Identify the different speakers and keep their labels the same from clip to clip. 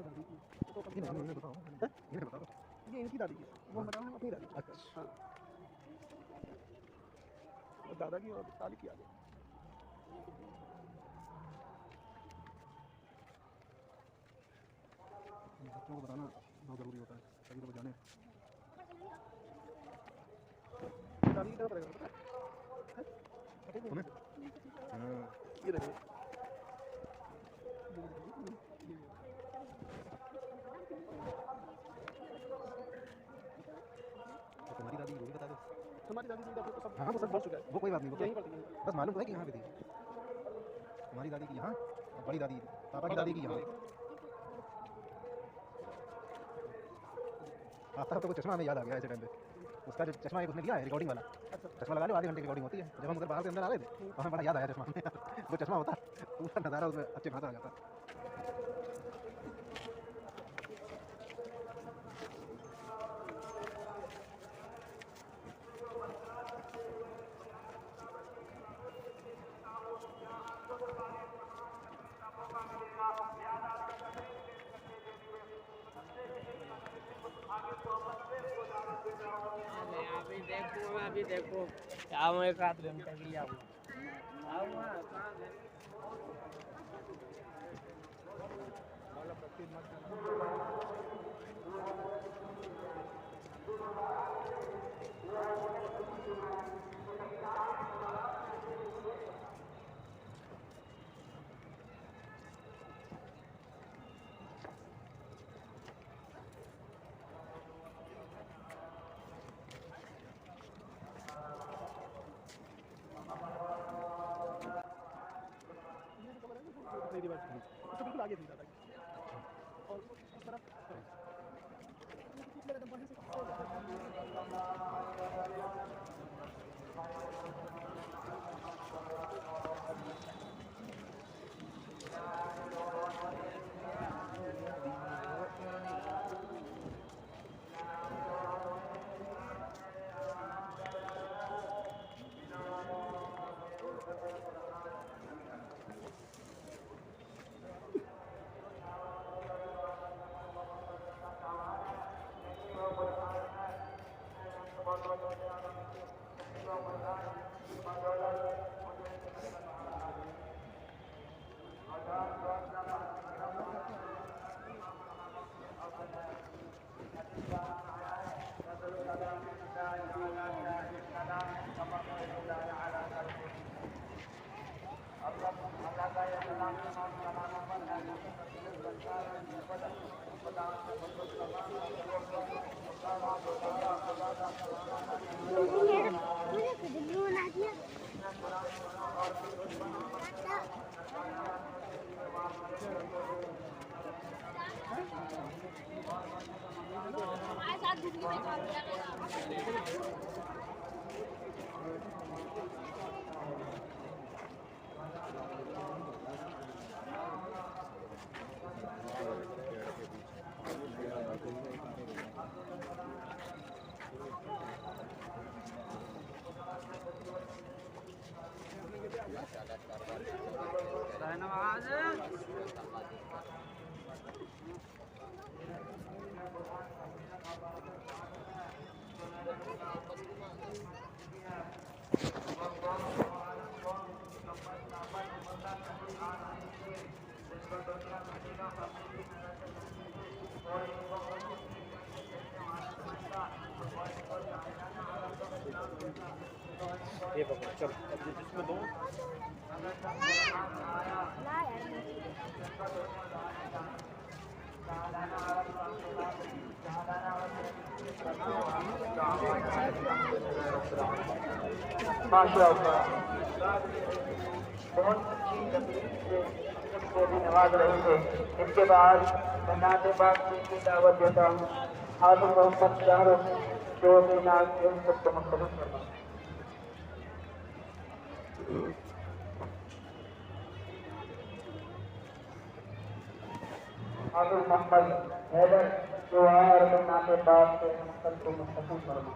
Speaker 1: दादी की, तो ये बताओ, ये बताओ, ये इनकी दादी की, वो बताओ अपनी दादी। अच्छा हाँ, दादा की और दादी की आगे। बच्चों को बताना बहुत ज़रूरी होता है, तभी तो वो जाने। दादी की तरफ रहेगा पता है? हाँ ये देखो, तुम्हारी दादी वो भी बता दो। हमारी दादी तो सब, हाँ वो सब बोल चुका है, वो कोई बात नहीं, वो यहीं पर थी, बस मालूम तो है कि यहाँ पे थी। तुम्हारी दादी की यहाँ, बड़ी दादी पापा की दादी की यहाँ। आफ्ताब तो चश्मा हमें याद आ गया ऐसे टाइम पे, उसका जो चश्मा एक उसने लिया है रिकॉर्डिंग वाला, चश्मा लगा लो, आधे घंटे की रिकॉर्डिंग होती है। जब हम उधर बाहर से अंदर आ रहे थे तो हमें बड़ा याद आया चश्मा वो चश्मा होता पूरा नज़ारा उसमें अच्छे खासा आ जाता।
Speaker 2: अभी देखो क्या मैं एक आध घंटे के लिए आऊँगा।
Speaker 1: उससे बिल्कुल आगे थी दादा की, और उस तरफ मेरे दम से
Speaker 2: ये पकड़ो चलो, अब जिसमें दो
Speaker 3: माशाअल्लाह बहुत अच्छी तकलीफ से सबको भी नवाज रहे थे। इसके बाद मैं नाते बात की दावत देता हूँ हाफिज मोहम्मद शाहरुख जो अपने नाम से सबको मुस्तफा करना हाफिज मोहम्मद हैदर जो है और अपने नाते बात से सबको मुस्तफा करना।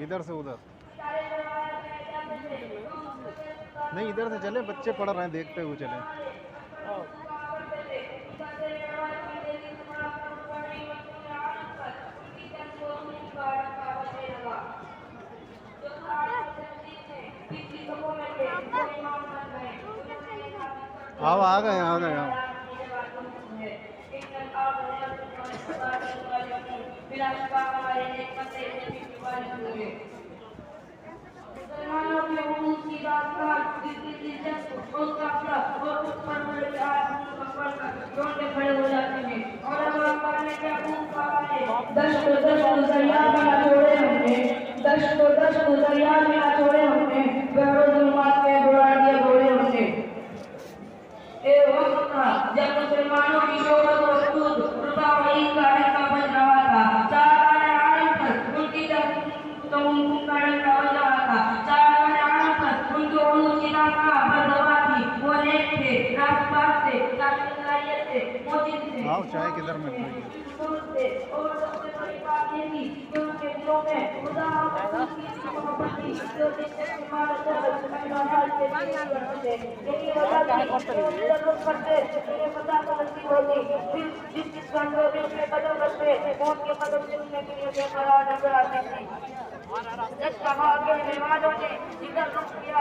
Speaker 1: इधर से उधर नहीं, इधर से चले, बच्चे पढ़ रहे हैं, देखते हुए चले। आओ, आ गए आ गए आओ।
Speaker 3: दस गुजरिया में छोड़े हमने, बेरोजुलमात में बुला दिया घोड़े हमने। ए वक्त था जब मुसलमानों की शोहरत और वजूद रुता वही गाड़ी का बज रहा था। चार आने पर उनकी तो उनका डंका बज रहा था। चार आने पर उनकी उर्दू सीधा का बदवा थी। वो नेक थे, रास्तार थे, काबिलियत थे, मोजिद थे।
Speaker 1: आओ, चाय किधर मिल रही है?
Speaker 3: और सबसे बड़ी बात ये थी कि उनके दिलों में खुदा और रसूल की मोहब्बत थी, जो जिससे हमारा दिल अल्लाह के लिए करते थे। यही वजह थी कि वो तजर्रुब करते, उन्हें पता तो नसीब होती। फिर जिस घंटों में उनके कदम रखते, वो उनके कदम चलने के लिए बेकरार नजर आती थी। जब कहा के मेहमानों ने इधर रुक किया,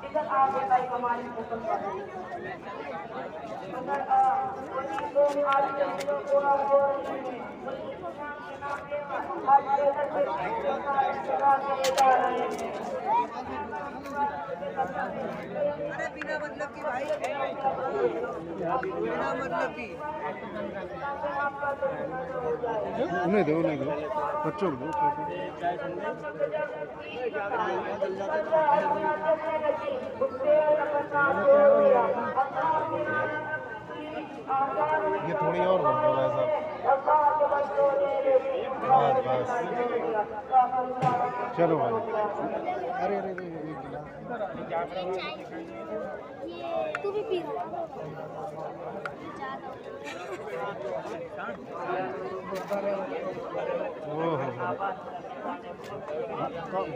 Speaker 3: इधर आगे भाई हमारी अगर दो आज के दिनों को आप हो रही हैं, आज के घर पे जा रहे हैं।
Speaker 4: अरे बिना मतलब की भाई, बिना मतलब की
Speaker 1: उन्हें दो बच्चों को दो। ये थोड़ी और बढ़ गया भाई साहब, बस चलो भाई। अरे अरे अरे एक गिलास
Speaker 5: तू भी पी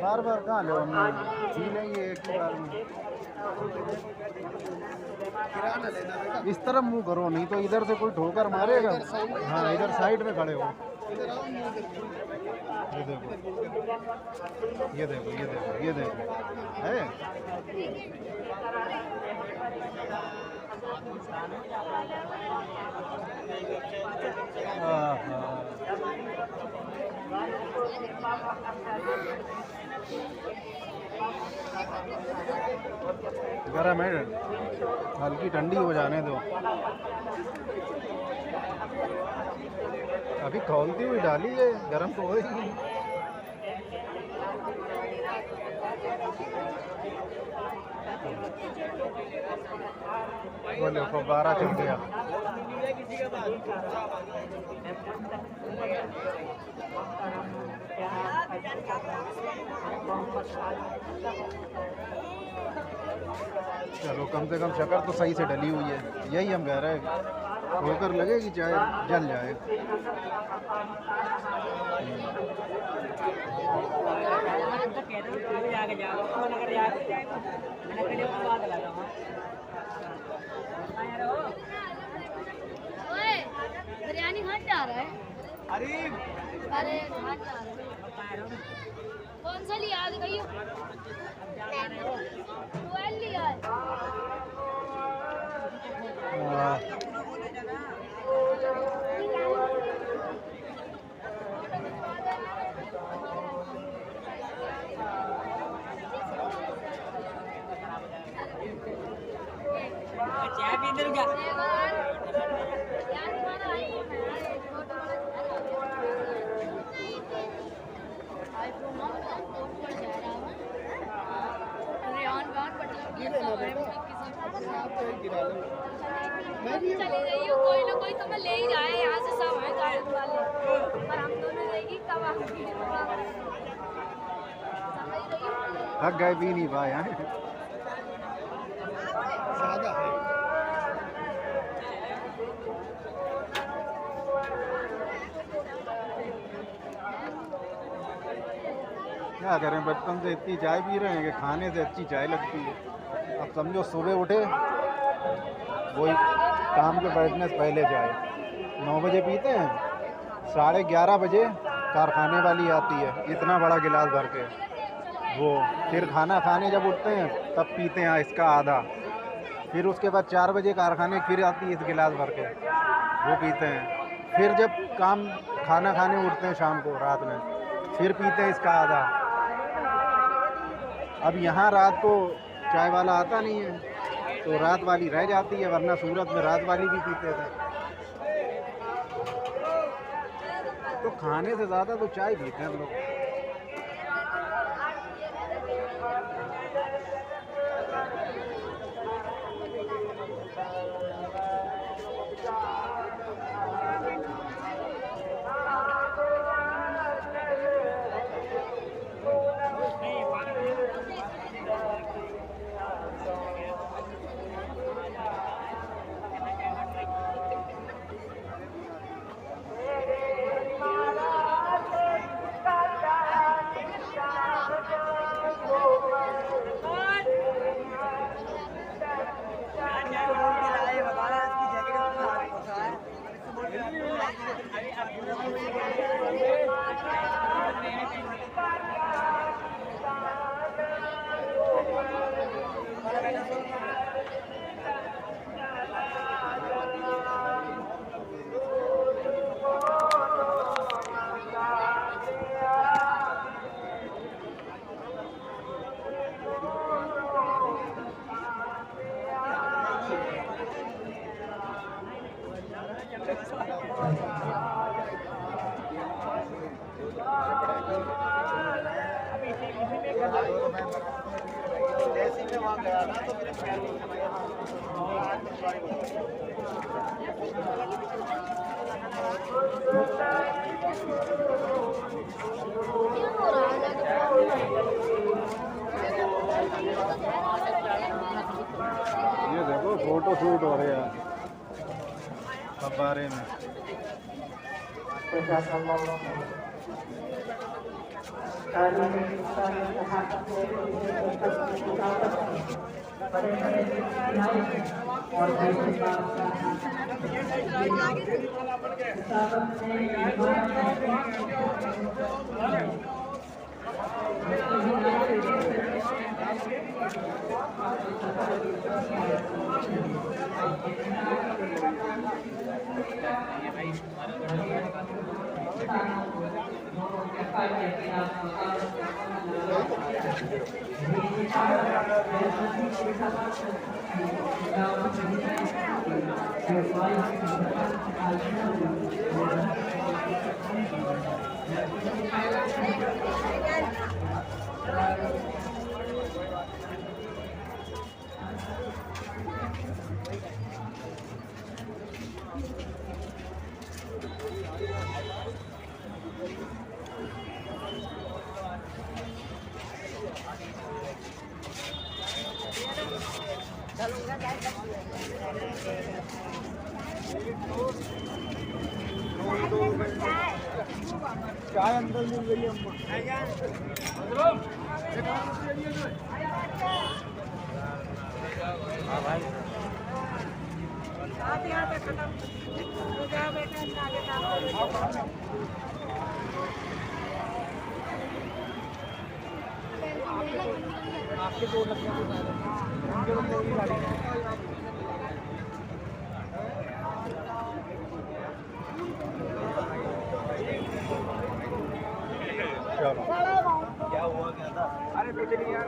Speaker 1: बार बार कहाँ ले, पी लेंगे एक ही बार में। इस तरफ मुंह करो, नहीं तो इधर से कोई ठोकर मारेगा। हाँ इधर साइड में खड़े हो। ये देखो ये देखो ये देखो ये देखो है। गरम है, हल्की ठंडी हो जाने दो। अभी खौलती हुई डाली है, गरम तो होगी। बोलो फव्वारा चल गया। चलो कम से कम शक्कर तो सही से डली हुई है, यही हम कह रहे हैं। ठोकर लगेगी चाहे जल जाए।
Speaker 5: बिरयानी खाने जा रहा है। अरे खाने जा रहा है। कौन सा लिया दिखाइए। 12 लिया है।
Speaker 2: चाय पी इधर क्या?
Speaker 5: चली रही हो, कोई ना कोई तो मैं ले ही रहा है यहाँ से, सब है गार्डन वाले, पर हम दोनों रहेगी कब आएंगे।
Speaker 1: थक गए भी नहीं भाई हैं। ज़्यादा है। क्या करें, बचपन से इतनी चाय पी रहे हैं कि खाने से अच्छी चाय लगती है। अब समझो सुबह उठे वही काम के बैठने से पहले चाय 9 बजे पीते हैं, 11:30 बजे कारखाने वाली आती है इतना बड़ा गिलास भर के, वो फिर खाना खाने जब उठते हैं तब पीते हैं इसका आधा, फिर उसके बाद 4 बजे कारखाने फिर आती है इस गिलास भर के, वो पीते हैं। फिर जब खाना खाने उठते हैं शाम को रात में फिर पीते हैं इसका आधा। अब यहाँ रात को चाय वाला आता नहीं है तो रात वाली रह जाती है, वरना सूरत में रात वाली भी पीते थे। तो खाने से ज़्यादा तो चाय पीते हैं हम लोग। ये देखो फोटो शूट हो रहे हैं फव्वारे में।
Speaker 3: बड़े बड़े खिलाड़ी हैं और ऐसे
Speaker 1: चाय अंदर मिल रही है हमको।
Speaker 2: हाँ भाई
Speaker 4: यहाँ पे खत्म हो जाओ बेटा आगे काम
Speaker 1: आपके दो लग गए उनके बंदे की गाड़ी क्या हुआ क्या था? अरे कुछ नहीं यार।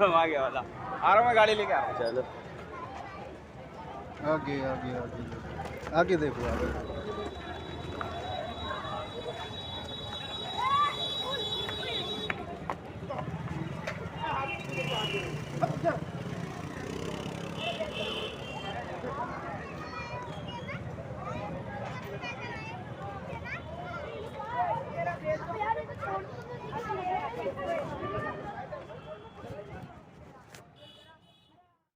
Speaker 2: आ गया वाला आ रहा हूँ मैं गाड़ी लेके आ रहा हूँ।
Speaker 1: चलो आगे आगे आगे आगे देखो आगे।